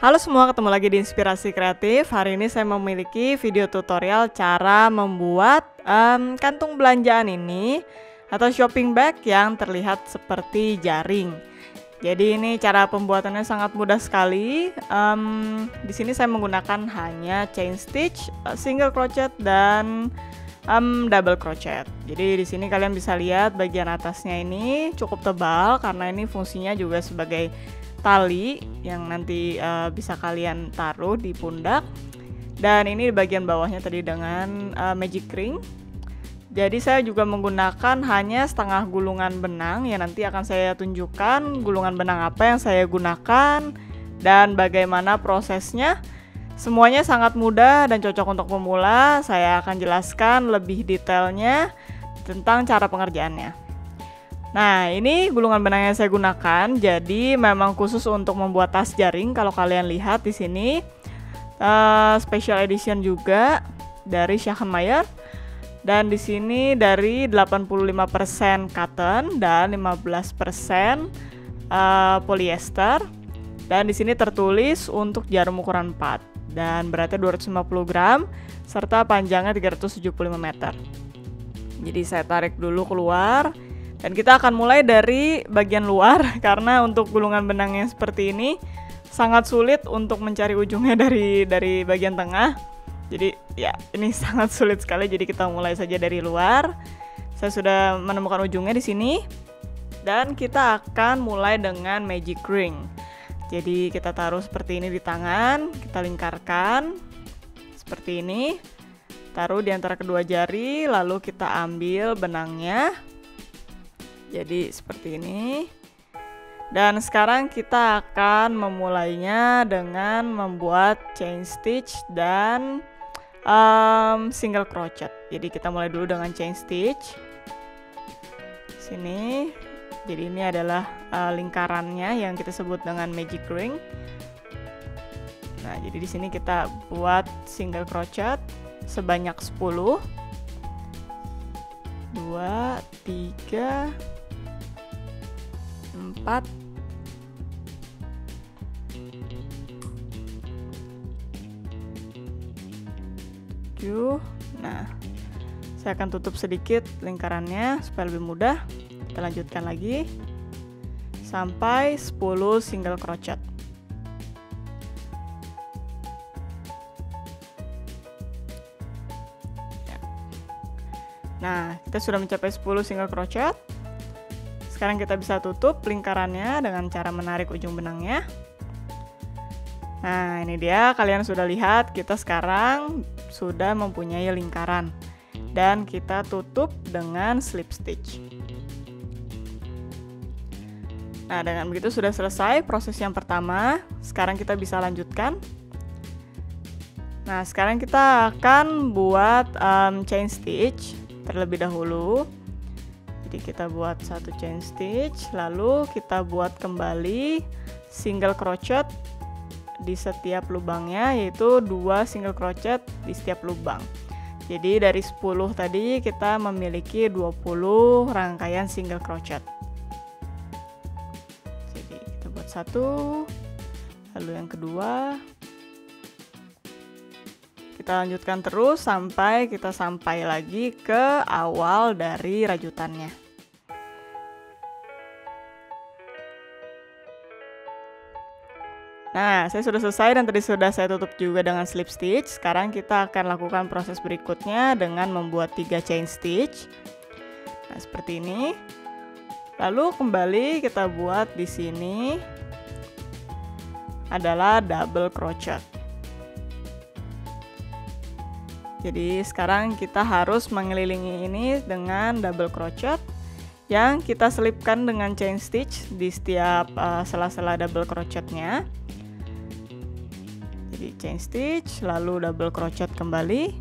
Halo semua, ketemu lagi di Inspirasi Kreatif. Hari ini saya memiliki video tutorial cara membuat kantung belanjaan ini atau shopping bag yang terlihat seperti jaring. Jadi ini cara pembuatannya sangat mudah sekali. Di sini saya menggunakan hanya chain stitch, single crochet dan double crochet. Jadi di sini kalian bisa lihat bagian atasnya ini cukup tebal karena ini fungsinya juga sebagai tali yang nanti bisa kalian taruh di pundak. Dan ini di bagian bawahnya tadi dengan magic ring. Jadi saya juga menggunakan hanya setengah gulungan benang yang nanti akan saya tunjukkan gulungan benang apa yang saya gunakan dan bagaimana prosesnya. Semuanya sangat mudah dan cocok untuk pemula. Saya akan jelaskan lebih detailnya tentang cara pengerjaannya. Nah, ini gulungan benang yang saya gunakan. Jadi memang khusus untuk membuat tas jaring. Kalau kalian lihat di sini special edition juga dari Schachenmayer. Dan di sini dari 85% cotton dan 15% polyester. Dan di sini tertulis untuk jarum ukuran 4 dan beratnya 250 gram serta panjangnya 375 meter. Jadi saya tarik dulu keluar. Dan kita akan mulai dari bagian luar karena untuk gulungan benang yang seperti ini sangat sulit untuk mencari ujungnya dari bagian tengah. Jadi ya ini sangat sulit sekali. Jadi kita mulai saja dari luar. Saya sudah menemukan ujungnya di sini. Dan kita akan mulai dengan magic ring. Jadi kita taruh seperti ini di tangan, kita lingkarkan seperti ini. Taruh di antara kedua jari, lalu kita ambil benangnya. Jadi seperti ini. Dan sekarang kita akan memulainya dengan membuat chain stitch dan single crochet. Jadi kita mulai dulu dengan chain stitch. Sini. Jadi ini adalah lingkarannya yang kita sebut dengan magic ring. Nah, jadi di sini kita buat single crochet sebanyak 10. 2, 3, 4, 7. Nah, saya akan tutup sedikit lingkarannya supaya lebih mudah. Kita lanjutkan lagi sampai 10 single crochet. Nah, kita sudah mencapai 10 single crochet. Sekarang kita bisa tutup lingkarannya dengan cara menarik ujung benangnya. Nah, ini dia, kalian sudah lihat kita sekarang sudah mempunyai lingkaran. Dan kita tutup dengan slip stitch. Nah, dengan begitu sudah selesai proses yang pertama. Sekarang kita bisa lanjutkan. Nah, sekarang kita akan buat chain stitch terlebih dahulu. Jadi kita buat satu chain stitch, lalu kita buat kembali single crochet di setiap lubangnya, yaitu 2 single crochet di setiap lubang. Jadi dari 10 tadi kita memiliki 20 rangkaian single crochet. Jadi kita buat satu, lalu yang kedua. Kita lanjutkan terus sampai kita sampai lagi ke awal dari rajutannya. Nah, saya sudah selesai dan tadi sudah saya tutup juga dengan slip stitch. Sekarang kita akan lakukan proses berikutnya dengan membuat 3 chain stitch. Nah, seperti ini. Lalu kembali kita buat di sini adalah double crochet. Jadi sekarang kita harus mengelilingi ini dengan double crochet yang kita selipkan dengan chain stitch di setiap sela-sela double crochetnya. Jadi chain stitch, lalu double crochet kembali,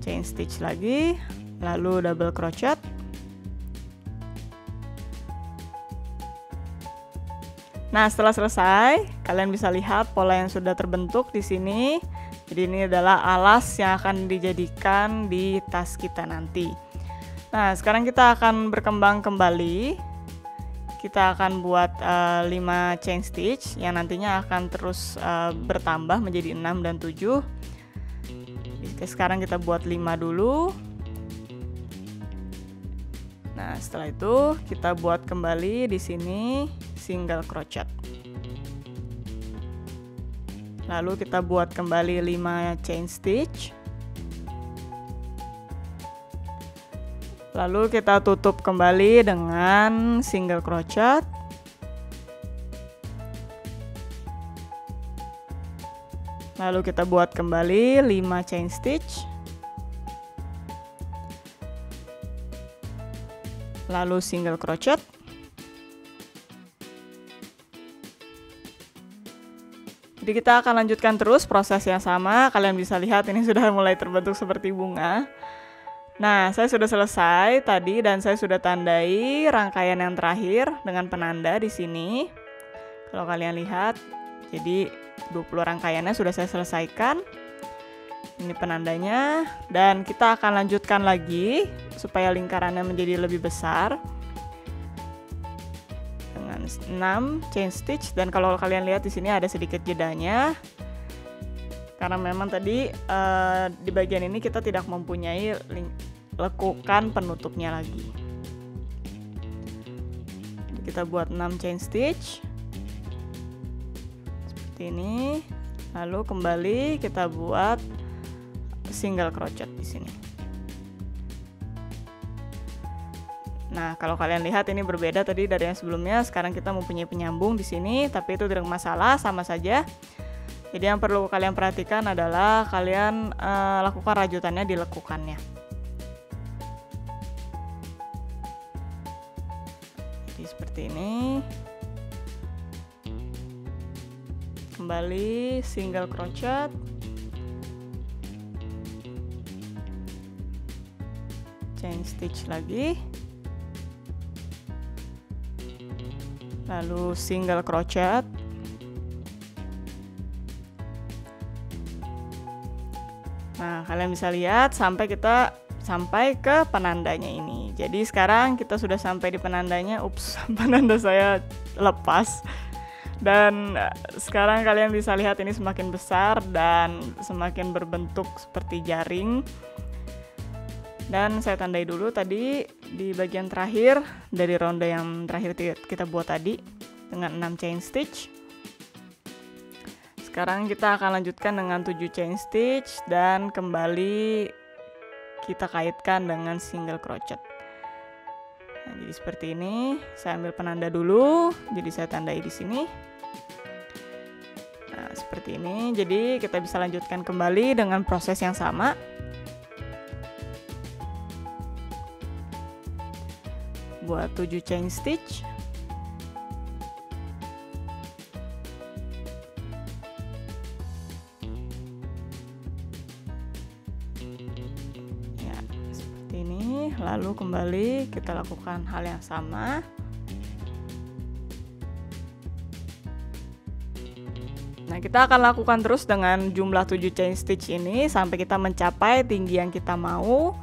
chain stitch lagi, lalu double crochet. Nah, setelah selesai, kalian bisa lihat pola yang sudah terbentuk di sini. Jadi ini adalah alas yang akan dijadikan di tas kita nanti. Nah, sekarang kita akan berkembang kembali. kita akan buat 5 chain stitch yang nantinya akan terus bertambah menjadi 6 dan 7. Sekarang kita buat 5 dulu. Nah, setelah itu kita buat kembali di sini single crochet. Lalu kita buat kembali 5 chain stitch. Lalu kita tutup kembali dengan single crochet. Lalu kita buat kembali 5 chain stitch. Lalu single crochet. Jadi kita akan lanjutkan terus proses yang sama. Kalian bisa lihat ini sudah mulai terbentuk seperti bunga. Nah, saya sudah selesai tadi dan saya sudah tandai rangkaian yang terakhir dengan penanda di sini. Kalau kalian lihat, jadi 20 rangkaiannya sudah saya selesaikan. Ini penandanya dan kita akan lanjutkan lagi supaya lingkarannya menjadi lebih besar. Dengan 6 chain stitch dan kalau kalian lihat di sini ada sedikit jedanya. Karena memang tadi di bagian ini kita tidak mempunyai lekukan penutupnya lagi. Kita buat 6 chain stitch seperti ini. Lalu kembali kita buat single crochet di sini. Nah, kalau kalian lihat ini berbeda tadi dari yang sebelumnya. Sekarang kita mempunyai penyambung di sini, tapi itu tidak masalah, sama saja. Jadi yang perlu kalian perhatikan adalah kalian lakukan rajutannya di lekukannya. Jadi seperti ini. Kembali single crochet. Chain stitch lagi. Lalu single crochet. Nah, kalian bisa lihat sampai ke penandanya ini. Jadi sekarang kita sudah sampai di penandanya. Ups, penanda saya lepas. Dan sekarang kalian bisa lihat ini semakin besar dan semakin berbentuk seperti jaring. Dan saya tandai dulu tadi di bagian terakhir dari ronde yang terakhir kita buat tadi dengan 6 chain stitch. Sekarang kita akan lanjutkan dengan 7 chain stitch dan kembali kita kaitkan dengan single crochet. Nah, jadi seperti ini. Saya ambil penanda dulu, jadi saya tandai di sini. Nah, seperti ini. Jadi kita bisa lanjutkan kembali dengan proses yang sama. Buat 7 chain stitch. Lalu kembali kita lakukan hal yang sama. Nah, kita akan lakukan terus dengan jumlah 7 chain stitch ini sampai kita mencapai tinggi yang kita mau.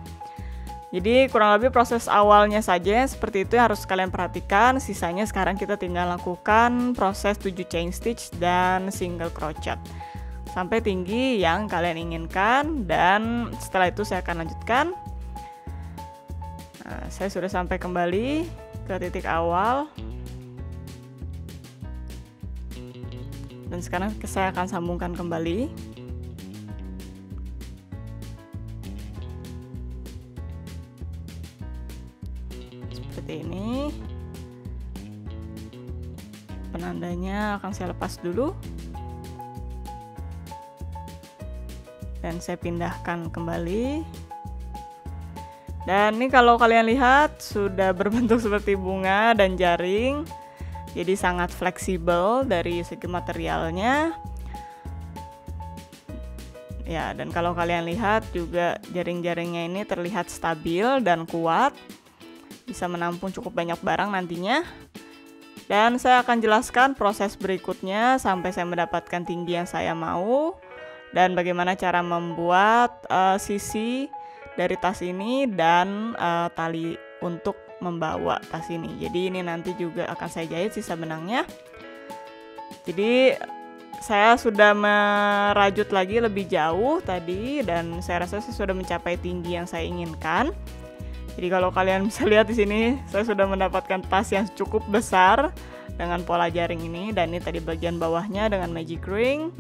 Jadi kurang lebih proses awalnya saja seperti itu yang harus kalian perhatikan. Sisanya sekarang kita tinggal lakukan proses 7 chain stitch dan single crochet sampai tinggi yang kalian inginkan. Dan setelah itu saya akan lanjutkan. Nah, saya sudah sampai kembali ke titik awal. Dan sekarang saya akan sambungkan kembali. Seperti ini. Penandanya akan saya lepas dulu. Dan saya pindahkan kembali. Dan ini kalau kalian lihat sudah berbentuk seperti bunga dan jaring. Jadi sangat fleksibel dari segi materialnya. Ya, dan kalau kalian lihat juga jaring-jaringnya ini terlihat stabil dan kuat. Bisa menampung cukup banyak barang nantinya. Dan saya akan jelaskan proses berikutnya sampai saya mendapatkan tinggi yang saya mau. Dan bagaimana cara membuat sisi dari tas ini dan tali untuk membawa tas ini. Jadi ini nanti juga akan saya jahit sisa benangnya. Jadi saya sudah merajut lagi lebih jauh tadi, dan saya rasa saya sudah mencapai tinggi yang saya inginkan. Jadi kalau kalian bisa lihat di sini, saya sudah mendapatkan tas yang cukup besar dengan pola jaring ini, dan ini tadi bagian bawahnya dengan magic ring.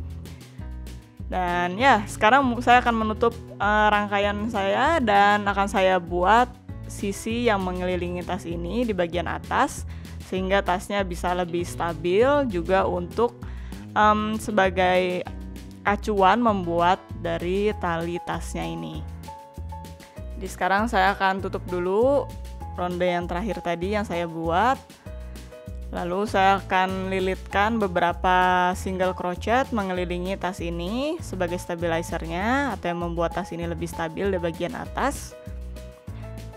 Dan ya, sekarang saya akan menutup rangkaian saya dan akan saya buat sisi yang mengelilingi tas ini di bagian atas, sehingga tasnya bisa lebih stabil, juga untuk sebagai acuan membuat dari tali tasnya ini. Jadi sekarang saya akan tutup dulu ronde yang terakhir tadi yang saya buat. Lalu saya akan lilitkan beberapa single crochet mengelilingi tas ini sebagai stabilizernya, atau yang membuat tas ini lebih stabil di bagian atas.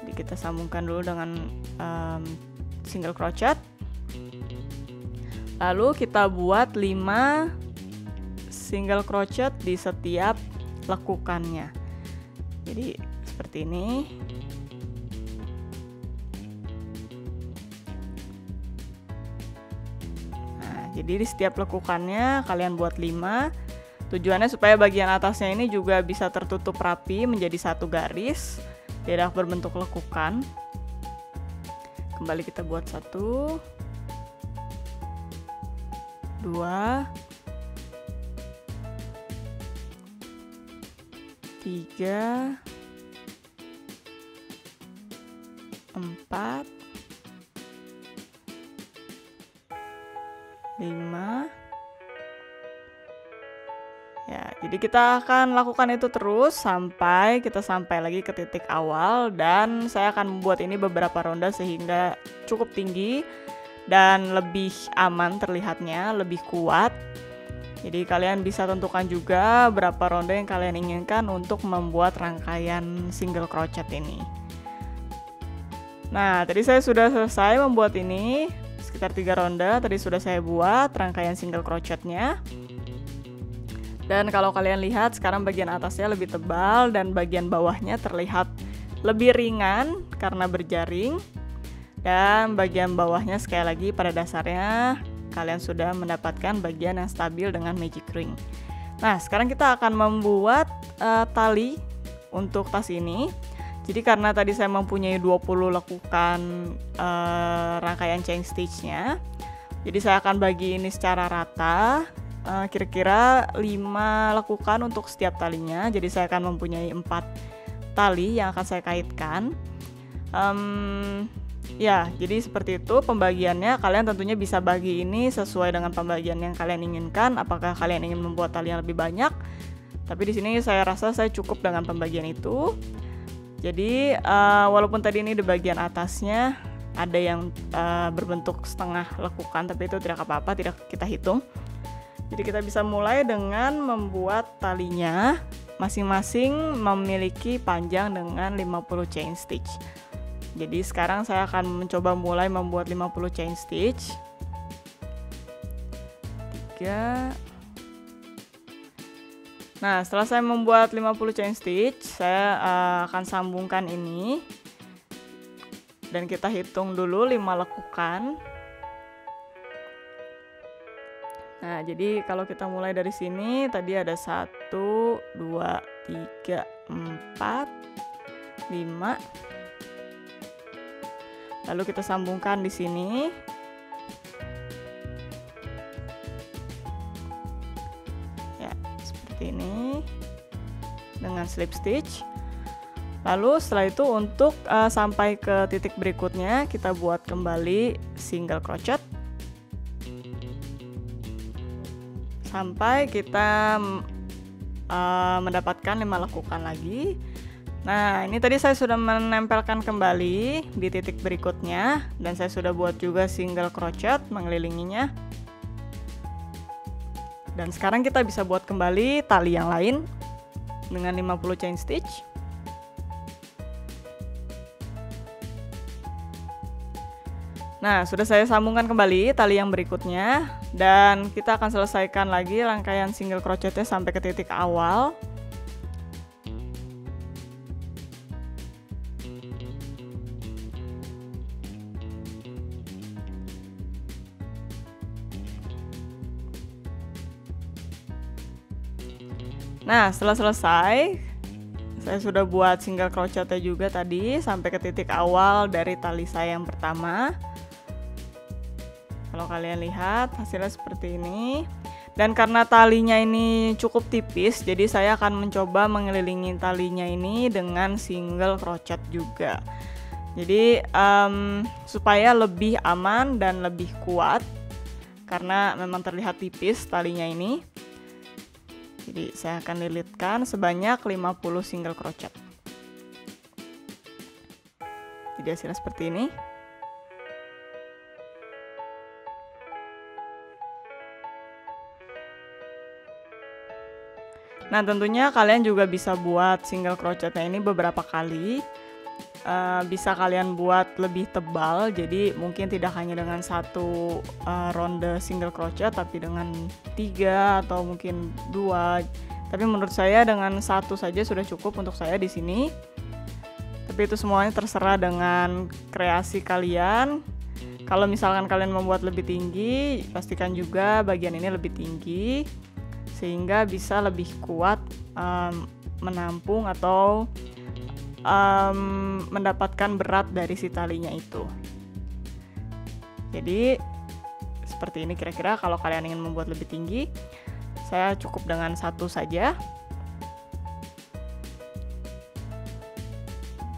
Jadi kita sambungkan dulu dengan single crochet. Lalu kita buat 5 single crochet di setiap lekukannya. Jadi seperti ini. Jadi di setiap lekukannya kalian buat 5. Tujuannya supaya bagian atasnya ini juga bisa tertutup rapi menjadi satu garis, tidak berbentuk lekukan. Kembali kita buat 1, 2, 3, 4, 5. Ya, jadi kita akan lakukan itu terus sampai kita sampai lagi ke titik awal, dan saya akan membuat ini beberapa ronde sehingga cukup tinggi dan lebih aman terlihatnya, lebih kuat. Jadi kalian bisa tentukan juga berapa ronde yang kalian inginkan untuk membuat rangkaian single crochet ini. Nah, tadi saya sudah selesai membuat ini. Sekitar 3 ronde tadi sudah saya buat rangkaian single crochetnya. Dan kalau kalian lihat sekarang bagian atasnya lebih tebal dan bagian bawahnya terlihat lebih ringan karena berjaring. Dan bagian bawahnya sekali lagi pada dasarnya kalian sudah mendapatkan bagian yang stabil dengan magic ring. Nah, sekarang kita akan membuat tali untuk tas ini. Jadi karena tadi saya mempunyai 20 lekukan rangkaian chain stitch-nya, jadi saya akan bagi ini secara rata, kira-kira 5 lekukan untuk setiap talinya. Jadi saya akan mempunyai 4 tali yang akan saya kaitkan. Ya, jadi seperti itu pembagiannya. Kalian tentunya bisa bagi ini sesuai dengan pembagian yang kalian inginkan. Apakah kalian ingin membuat tali yang lebih banyak? Tapi di sini saya rasa saya cukup dengan pembagian itu. Jadi walaupun tadi ini di bagian atasnya ada yang berbentuk setengah lekukan, tapi itu tidak apa-apa, tidak kita hitung. Jadi kita bisa mulai dengan membuat talinya, masing-masing memiliki panjang dengan 50 chain stitch. Jadi sekarang saya akan mencoba mulai membuat 50 chain stitch. 3. Nah, setelah saya membuat 50 chain stitch, saya akan sambungkan ini. Dan kita hitung dulu 5 lekukan. Nah, jadi kalau kita mulai dari sini, tadi ada 1, 2, 3, 4, 5. Lalu kita sambungkan di sini. Ya, seperti ini dengan slip stitch. Lalu setelah itu untuk sampai ke titik berikutnya kita buat kembali single crochet sampai kita mendapatkan 5 lekukan lagi. Nah, ini tadi saya sudah menempelkan kembali di titik berikutnya, dan saya sudah buat juga single crochet mengelilinginya. Dan sekarang kita bisa buat kembali tali yang lain dengan 50 chain stitch. Nah, sudah saya sambungkan kembali tali yang berikutnya, dan kita akan selesaikan lagi rangkaian single crochetnya sampai ke titik awal. Nah, setelah selesai, saya sudah buat single crochetnya juga tadi sampai ke titik awal dari tali saya yang pertama. Kalau kalian lihat hasilnya seperti ini. Dan karena talinya ini cukup tipis, jadi saya akan mencoba mengelilingi talinya ini dengan single crochet juga. Jadi supaya lebih aman dan lebih kuat, karena memang terlihat tipis talinya ini. Jadi saya akan lilitkan sebanyak 50 single crochet. Jadi hasilnya seperti ini. Nah, tentunya kalian juga bisa buat single crochetnya ini beberapa kali. Bisa kalian buat lebih tebal, jadi mungkin tidak hanya dengan satu ronde single crochet, tapi dengan 3 atau mungkin 2. Tapi menurut saya dengan 1 saja sudah cukup untuk saya di sini. Tapi itu semuanya terserah dengan kreasi kalian. Kalau misalkan kalian membuat lebih tinggi, pastikan juga bagian ini lebih tinggi, sehingga bisa lebih kuat menampung atau mendapatkan berat dari si talinya itu. Jadi seperti ini kira-kira kalau kalian ingin membuat lebih tinggi. Saya cukup dengan 1 saja.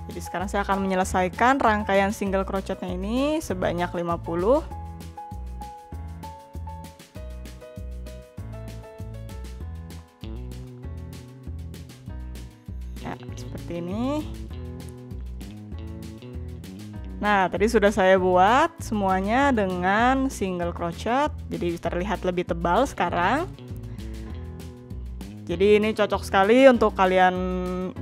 Jadi sekarang saya akan menyelesaikan rangkaian single crochetnya ini sebanyak 50. Ya, seperti ini. Nah, tadi sudah saya buat semuanya dengan single crochet, jadi terlihat lebih tebal sekarang. Jadi ini cocok sekali untuk kalian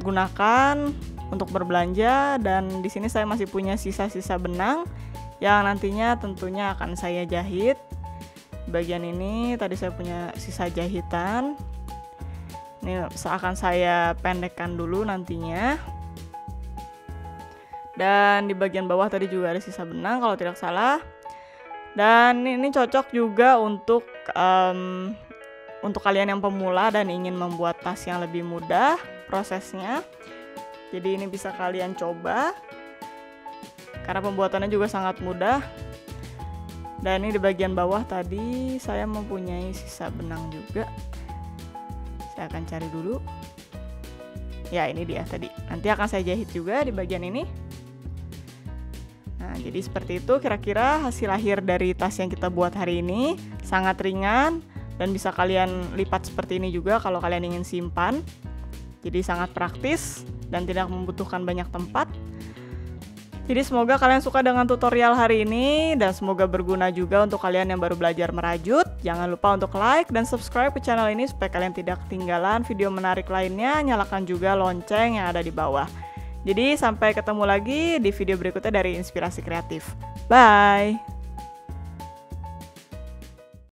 gunakan untuk berbelanja, dan di sini saya masih punya sisa-sisa benang yang nantinya tentunya akan saya jahit. Bagian ini tadi saya punya sisa jahitan. Ini akan saya pendekkan dulu nantinya. Dan di bagian bawah tadi juga ada sisa benang kalau tidak salah. Dan ini cocok juga untuk kalian yang pemula dan ingin membuat tas yang lebih mudah prosesnya. Jadi ini bisa kalian coba karena pembuatannya juga sangat mudah. Dan ini di bagian bawah tadi saya mempunyai sisa benang juga. Saya akan cari dulu. Ya, ini dia tadi. Nanti akan saya jahit juga di bagian ini. Nah, jadi seperti itu kira-kira hasil akhir dari tas yang kita buat hari ini. Sangat ringan dan bisa kalian lipat seperti ini juga kalau kalian ingin simpan. Jadi sangat praktis dan tidak membutuhkan banyak tempat. Jadi semoga kalian suka dengan tutorial hari ini dan semoga berguna juga untuk kalian yang baru belajar merajut. Jangan lupa untuk like dan subscribe ke channel ini supaya kalian tidak ketinggalan video menarik lainnya. Nyalakan juga lonceng yang ada di bawah. Jadi sampai ketemu lagi di video berikutnya dari Inspirasi Kreatif. Bye!